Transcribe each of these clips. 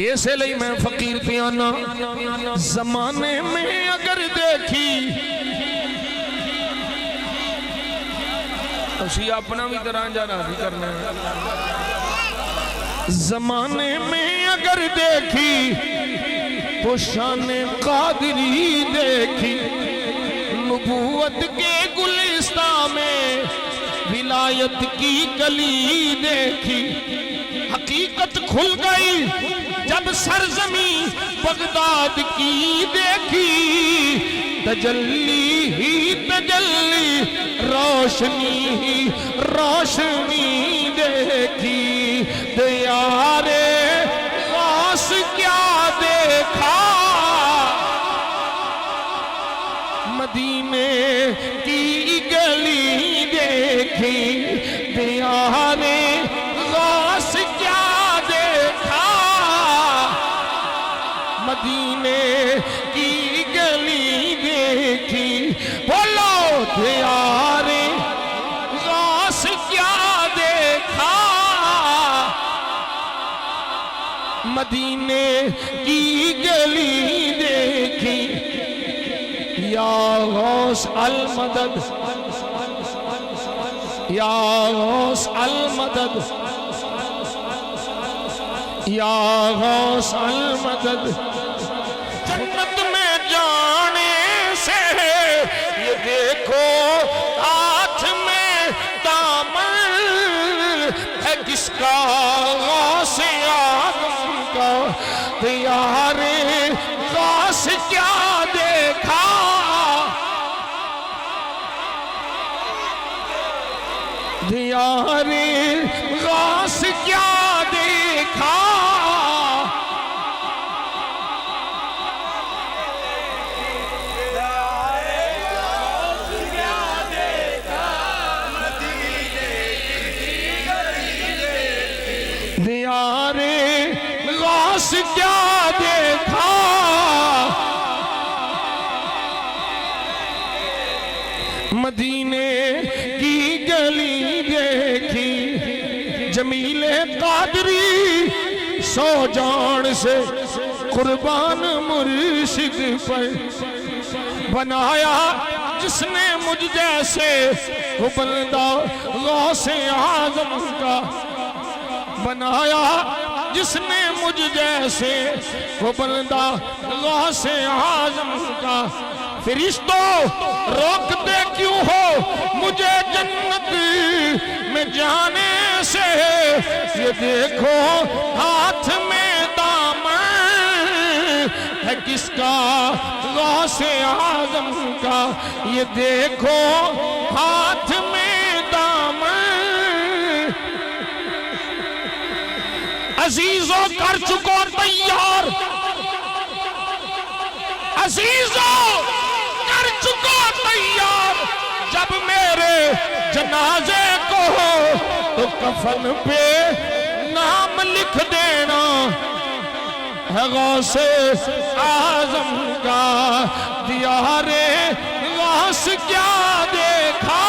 ایسے لئی میں فقیر پیانا زمانے میں اگر دیکھی اسی اپنا بھی طرح جانا بھی کرنا ہے زمانے میں اگر دیکھی تو شان قادری دیکھی نبوت کے گلستان میں ولایت کی کلی دیکھی حقیقت کھل گئی جب سرزمین بغداد کی دیکھی تجلی ہی تجلی روشنی ہی روشنی دیکھی دیار غوث کیا دیکھا مدینے کی گلی دیکھی دیار غوث کیا دیکھا مدینے کی گلی دیکھی بولو دیار غوث کیا دیکھا مدینے کی گلی دیکھی یا غوث المدد یا غوث المدد یا غوث المدد جنت میں جانے سے یہ دیکھو ہاتھ میں دامن ہے کس کا غوث آدم کا دیار غوث کیا دیکھا دیار غوث کیا دیکھا دیار غوث کیا دیکھا مدینے کی گلی دیکھی جمیل قادری سو جان سے قربان مرشد پر بنایا جس نے مجھ جیسے وہ بندہ غوث اعظم کا بنایا جس نے مجھ جیسے وہ بندہ غوث اعظم کا فرشتوں روکتے کیوں ہو مجھے جنت میں جانے سے یہ دیکھو ہاتھ میں دامن ہے کس کا غوث اعظم کا یہ دیکھو ہاتھ میں دامن عزیزوں کر چکو تیار عزیزوں کر چکو تیار جب میرے جنازے کو تو کفن پہ نام لکھ دینا ہے غوث اعظم کا دیار غوث کیا دیکھا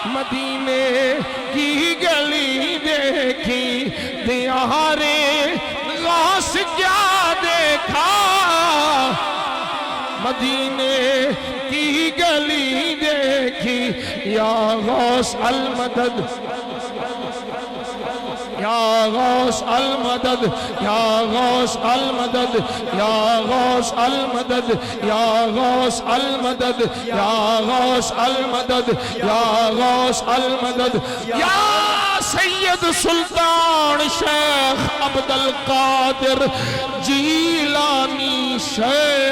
مدینے کی گلی دیکھی دیار غوث کیا دیکھا مدینے کی گلی دیکھی یا غوث المدد یا غوث المدد یا غوث المدد یا غوث المدد یا غوث المدد یا غوث المدد یا غوث المدد یا سید سلطان شیخ عبدالقادر جیلانی شیخ